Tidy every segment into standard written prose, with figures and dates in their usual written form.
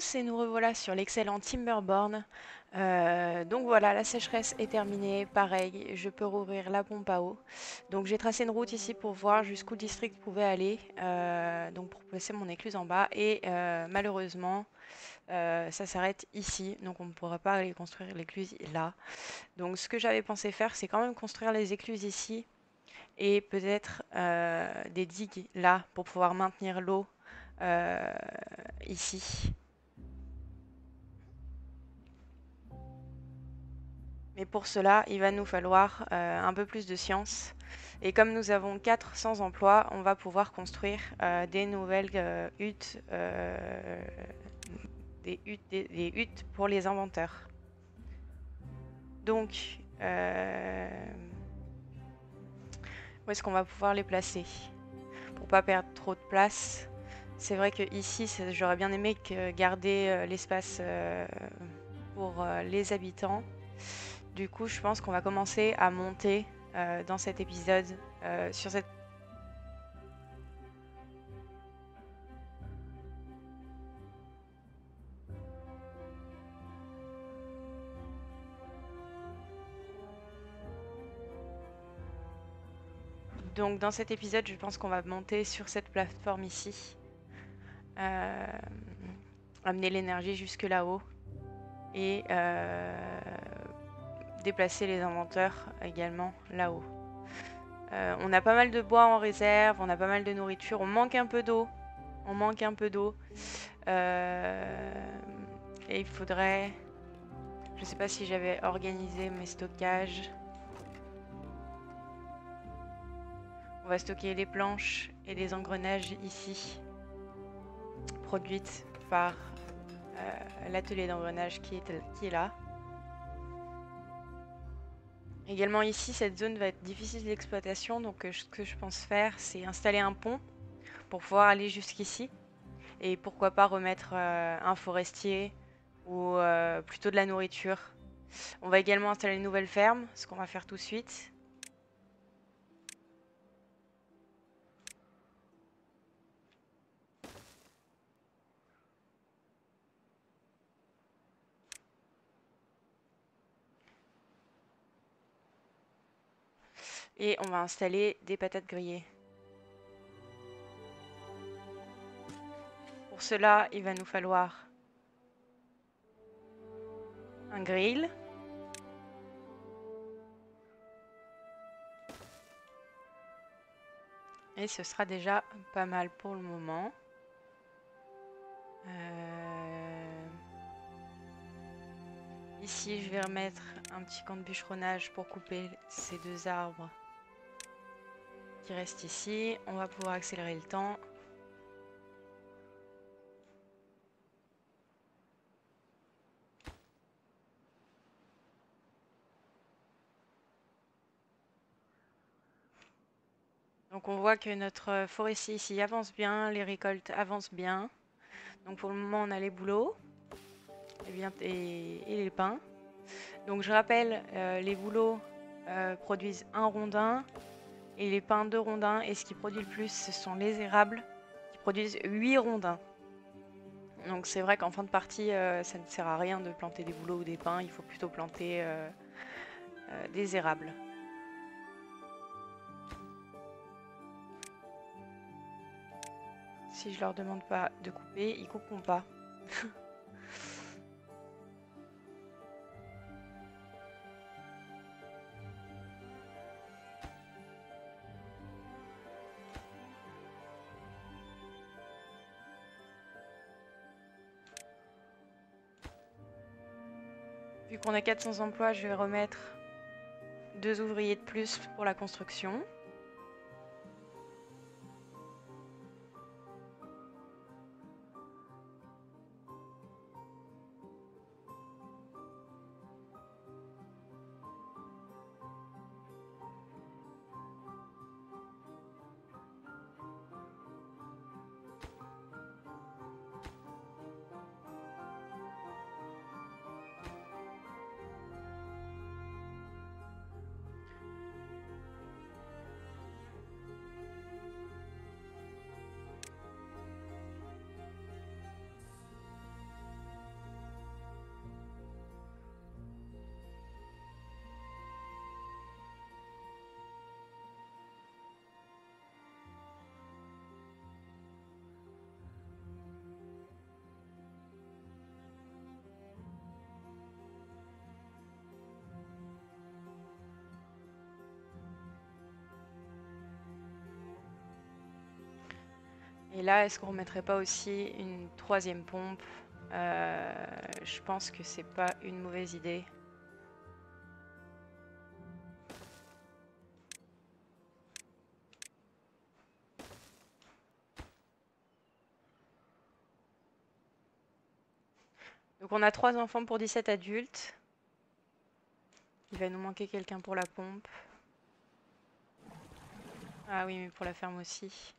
tous et nous revoilà sur l'excellent Timberborn. Donc voilà, la sécheresse est terminée. Pareil, je peux rouvrir la pompe à eau. Donc j'ai tracé une route ici pour voir jusqu'où le district pouvait aller, donc pour placer mon écluse en bas. Et malheureusement, ça s'arrête ici, donc on ne pourra pas aller construire l'écluse là. Donc ce que j'avais pensé faire, c'est quand même construire les écluses ici et peut-être des digues là pour pouvoir maintenir l'eau euh, ici. Mais pour cela, il va nous falloir un peu plus de science. Et comme nous avons 4 sans emploi, on va pouvoir construire des nouvelles huttes, des huttes pour les inventeurs. Donc, où est-ce qu'on va pouvoir les placer? Pour pas perdre trop de place. C'est vrai que ici, j'aurais bien aimé garder l'espace pour les habitants. Du coup, je pense qu'on va commencer à monter dans cet épisode sur cette... Donc dans cet épisode, je pense qu'on va monter sur cette plateforme ici. Amener l'énergie jusque là-haut. Et déplacer les inventeurs également là-haut. On a pas mal de bois en réserve, on a pas mal de nourriture, on manque un peu d'eau. On manque un peu d'eau. Et il faudrait... Je sais pas si j'avais organisé mes stockages. On va stocker les planches et les engrenages ici, produites par l'atelier d'engrenage qui est là. Également ici, cette zone va être difficile d'exploitation, donc ce que je pense faire, c'est installer un pont pour pouvoir aller jusqu'ici. Et pourquoi pas remettre un forestier ou plutôt de la nourriture. On va également installer une nouvelle ferme, ce qu'on va faire tout de suite. Et on va installer des patates grillées. Pour cela, il va nous falloir un grill. Et ce sera déjà pas mal pour le moment. Ici, je vais remettre un petit camp de bûcheronnage pour couper ces deux arbres qui restent ici. On va pouvoir accélérer le temps. Donc on voit que notre forestier ici avance bien, les récoltes avancent bien. Donc pour le moment, on a les bouleaux et les pins. Donc je rappelle, les bouleaux produisent un rondin et les pins 2 rondins. Et ce qui produit le plus, ce sont les érables qui produisent 8 rondins. Donc c'est vrai qu'en fin de partie, ça ne sert à rien de planter des bouleaux ou des pins. Il faut plutôt planter des érables. Si je leur demande pas de couper, ils couperont pas. Vu qu'on a 400 emplois, je vais remettre 2 ouvriers de plus pour la construction. Et là, est-ce qu'on remettrait pas aussi une troisième pompe? Je pense que c'est pas une mauvaise idée. Donc on a 3 enfants pour 17 adultes. Il va nous manquer quelqu'un pour la pompe. Ah oui, mais pour la ferme aussi.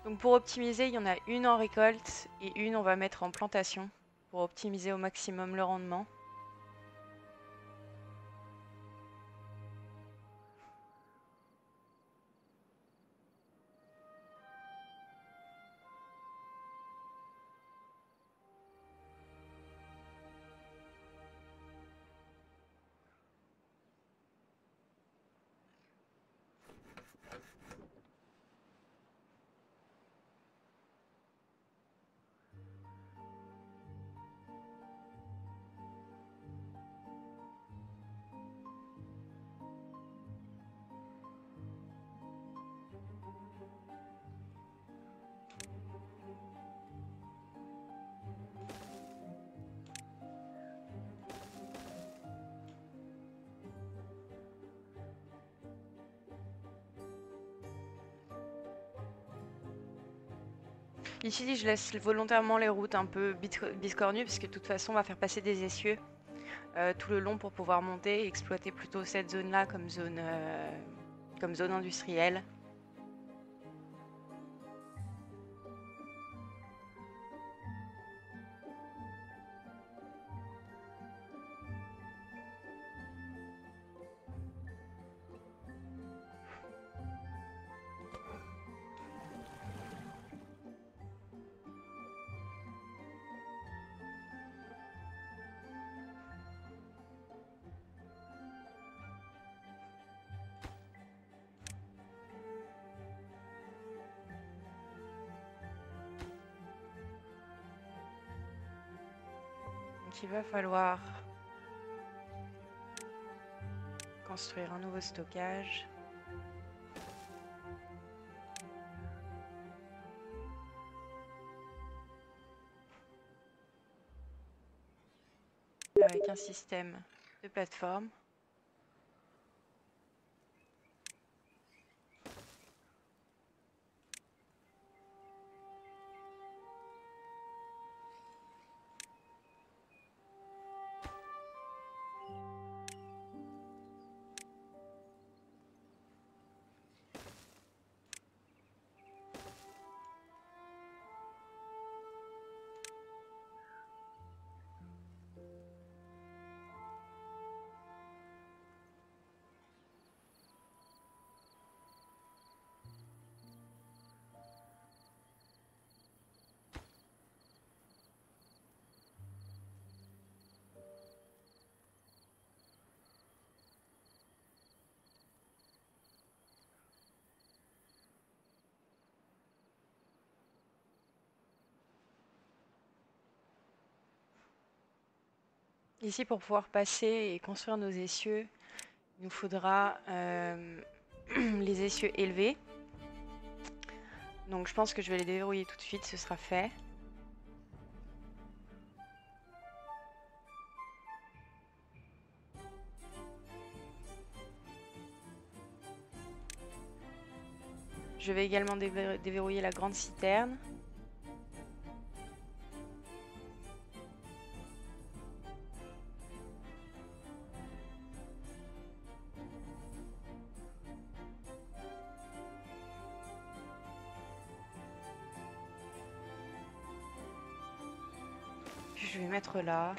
Donc pour optimiser, il y en a une en récolte et une on va mettre en plantation pour optimiser au maximum le rendement. Ici, je laisse volontairement les routes un peu biscornues parce que de toute façon, on va faire passer des essieux tout le long pour pouvoir monter et exploiter plutôt cette zone-là comme zone industrielle. Donc il va falloir construire un nouveau stockage. Avec un système de plateforme. Ici, pour pouvoir passer et construire nos essieux, il nous faudra les essieux élevés. Donc je pense que je vais les déverrouiller tout de suite, ce sera fait. Je vais également déverrouiller la grande citerne. Puis je vais mettre là.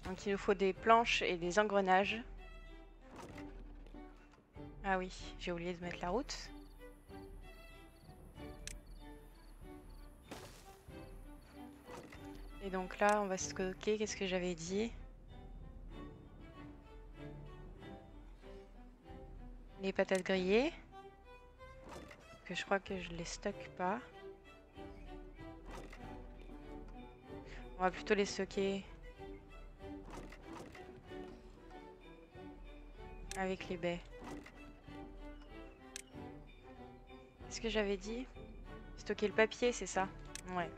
Donc il nous faut des planches et des engrenages. Ah oui, j'ai oublié de mettre la route. Et donc là, on va stocker, qu'est-ce que j'avais dit? les patates grillées. Que je crois que je les stocke pas. On va plutôt les stocker avec les baies. Est-ce que j'avais dit? Stocker le papier, c'est ça? Ouais.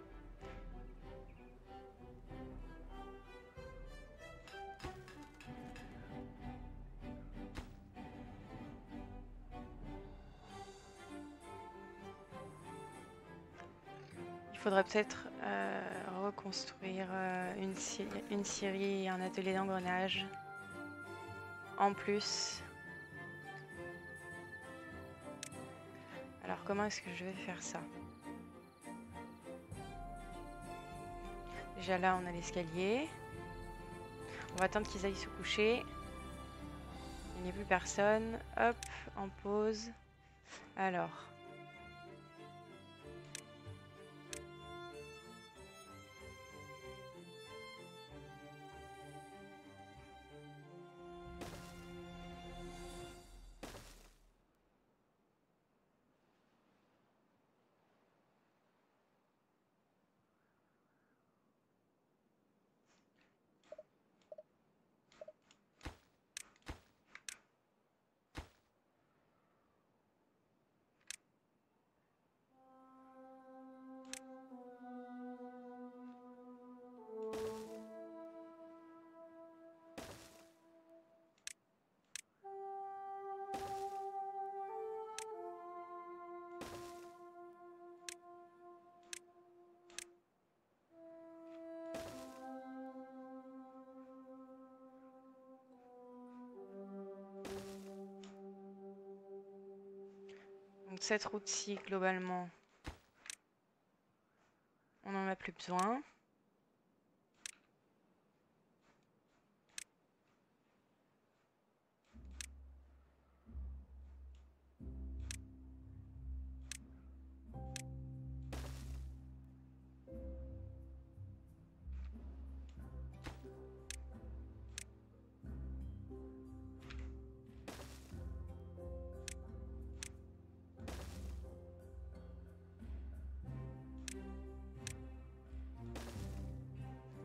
Il faudrait peut-être reconstruire une scierie et un atelier d'engrenage. En plus. Alors comment est-ce que je vais faire ça? Déjà là, on a l'escalier. On va attendre qu'ils aillent se coucher. Il n'y a plus personne. Hop, en pause. Alors. Donc cette route-ci, globalement, on n'en a plus besoin.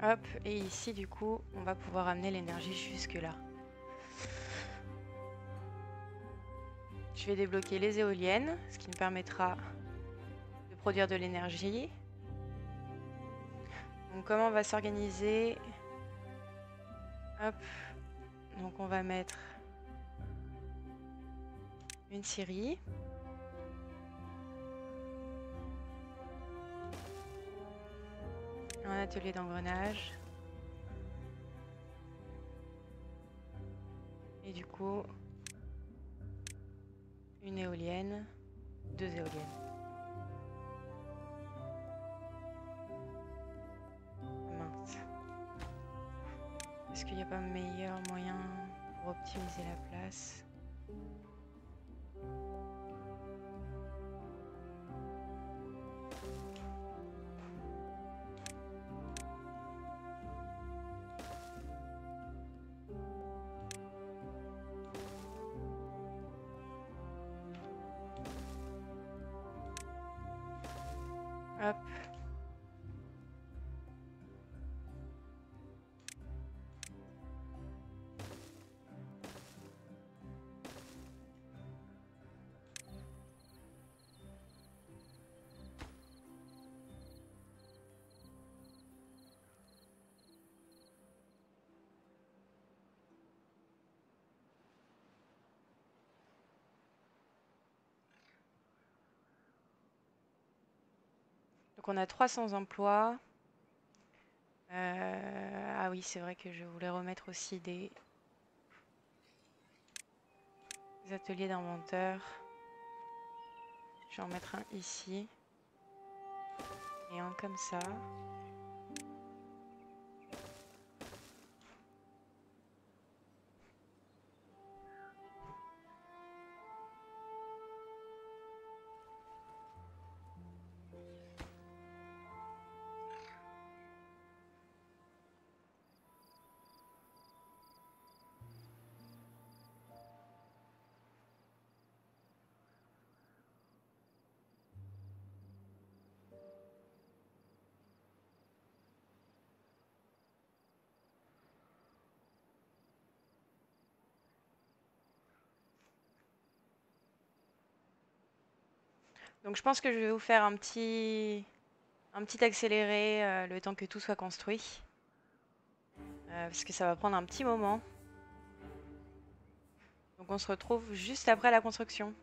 Hop, et ici du coup, on va pouvoir amener l'énergie jusque là. Je vais débloquer les éoliennes, ce qui me permettra de produire de l'énergie. Donc comment on va s'organiser? Hop, donc on va mettre une scierie. Un atelier d'engrenage. Et du coup, une éolienne, 2 éoliennes. Mince. Est-ce qu'il n'y a pas meilleur moyen pour optimiser la place? Hop. Donc on a 300 emplois. Ah oui, c'est vrai que je voulais remettre aussi des ateliers d'inventeurs. Je vais en mettre un ici. Et un comme ça. Donc je pense que je vais vous faire un petit accéléré le temps que tout soit construit. Parce que ça va prendre un petit moment. Donc on se retrouve juste après la construction.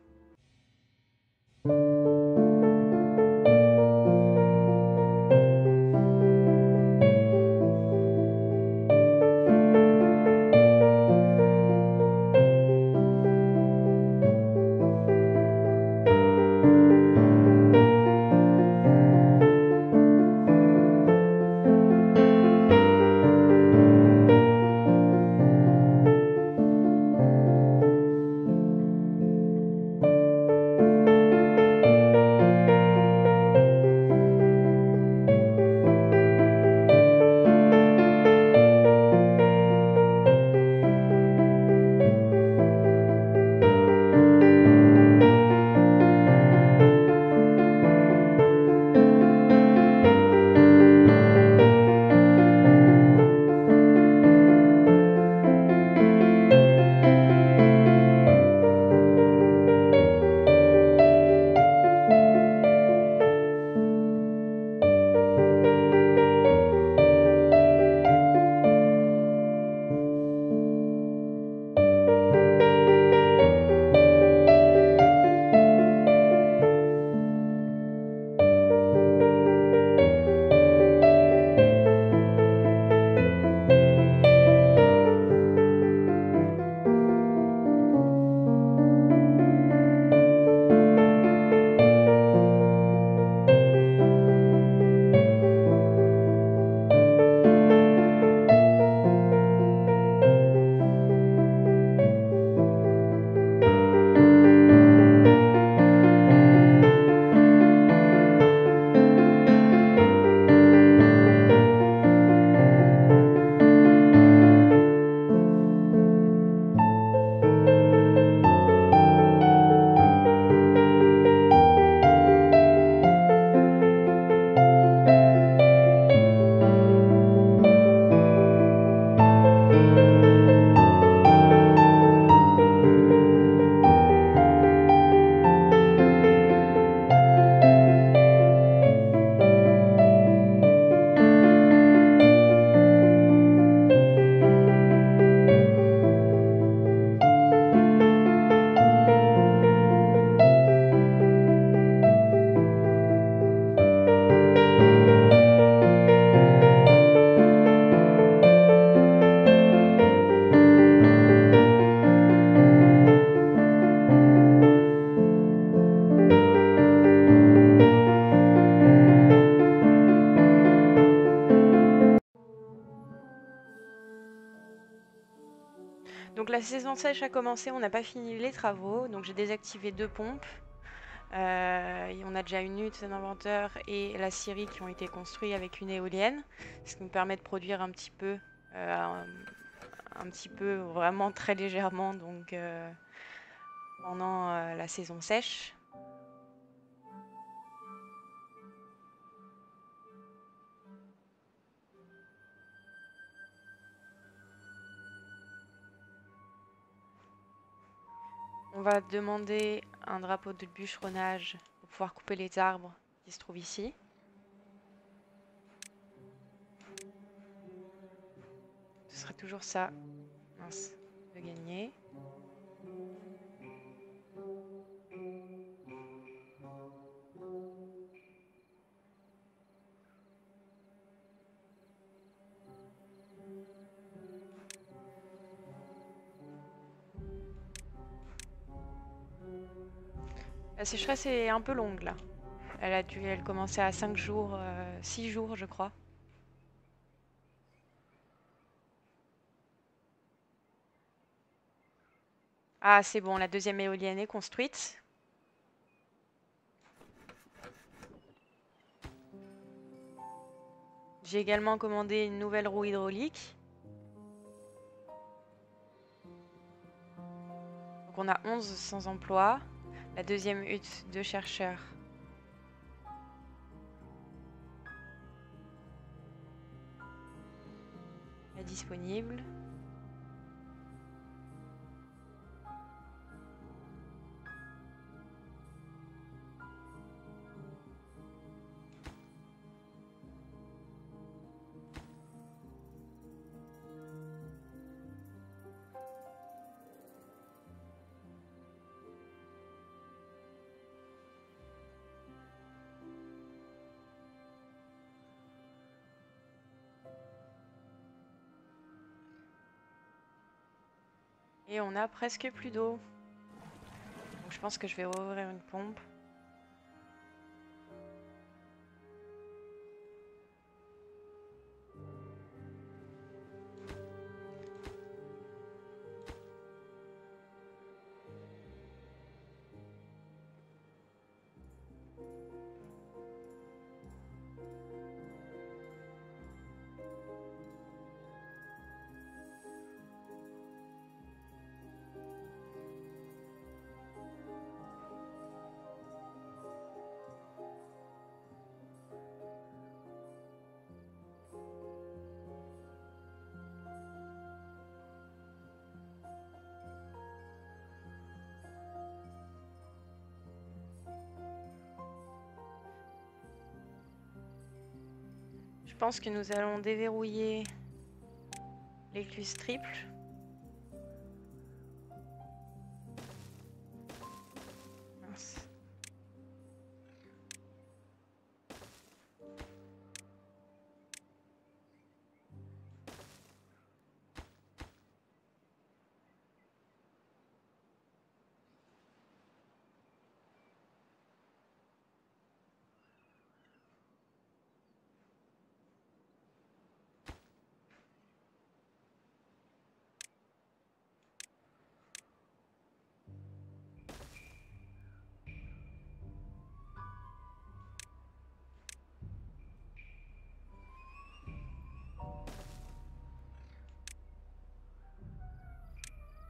Donc la saison sèche a commencé, on n'a pas fini les travaux, donc j'ai désactivé 2 pompes. On a déjà une hutte, un inventeur et la scierie qui ont été construits avec une éolienne, ce qui nous permet de produire un petit peu vraiment très légèrement donc pendant la saison sèche. On va demander un drapeau de bûcheronnage pour pouvoir couper les arbres qui se trouvent ici. Ce serait toujours ça, mince, de gagner. La sécheresse est un peu longue là. Elle commençait à 5 jours, 6 jours je crois. Ah c'est bon, la deuxième éolienne est construite. J'ai également commandé une nouvelle roue hydraulique. Donc on a 11 sans emploi. La deuxième hutte de chercheurs est disponible. Et on a presque plus d'eau. Donc je pense que je vais ouvrir une pompe. Je pense que nous allons déverrouiller l'écluse triple. Mince.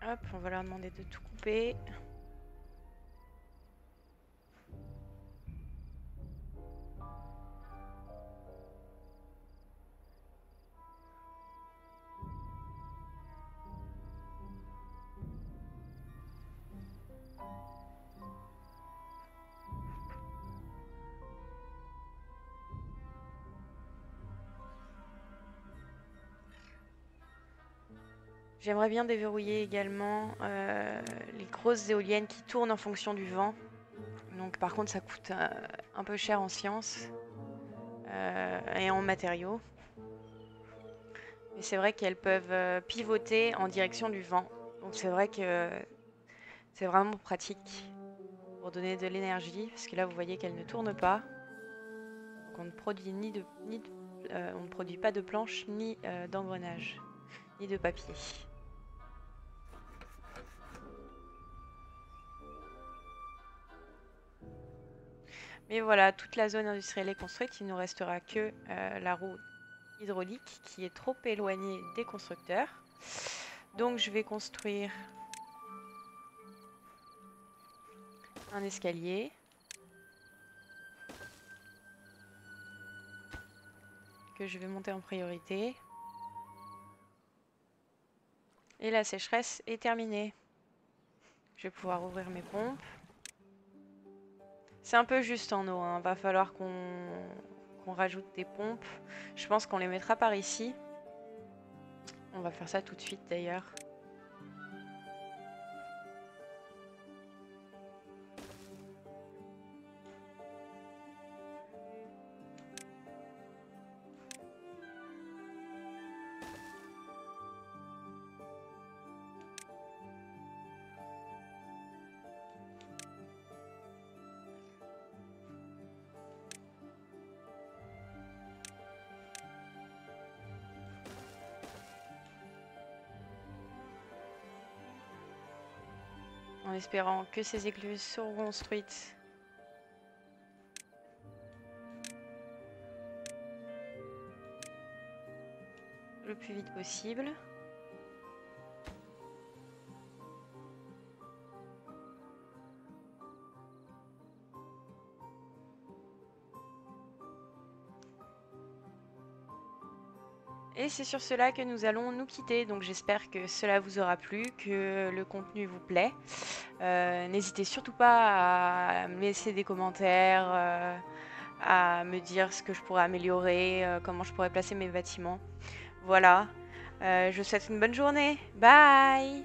Hop, on va leur demander de tout couper. J'aimerais bien déverrouiller également les grosses éoliennes qui tournent en fonction du vent. Donc par contre ça coûte un peu cher en science et en matériaux. Mais c'est vrai qu'elles peuvent pivoter en direction du vent. Donc c'est vrai que c'est vraiment pratique pour donner de l'énergie. Parce que là vous voyez qu'elles ne tournent pas. Donc on ne produit on ne produit pas de planches ni d'engrenages, ni de papier. Mais voilà, toute la zone industrielle est construite. Il ne nous restera que la roue hydraulique qui est trop éloignée des constructeurs. Donc je vais construire un escalier. Que je vais monter en priorité. Et la sécheresse est terminée. Je vais pouvoir ouvrir mes pompes. C'est un peu juste en eau, hein. Va falloir qu'on rajoute des pompes. Je pense qu'on les mettra par ici. On va faire ça tout de suite d'ailleurs. En espérant que ces écluses seront construites le plus vite possible. Et c'est sur cela que nous allons nous quitter. Donc j'espère que cela vous aura plu, que le contenu vous plaît. N'hésitez surtout pas à me laisser des commentaires, à me dire ce que je pourrais améliorer, comment je pourrais placer mes bâtiments. Voilà, je vous souhaite une bonne journée. Bye!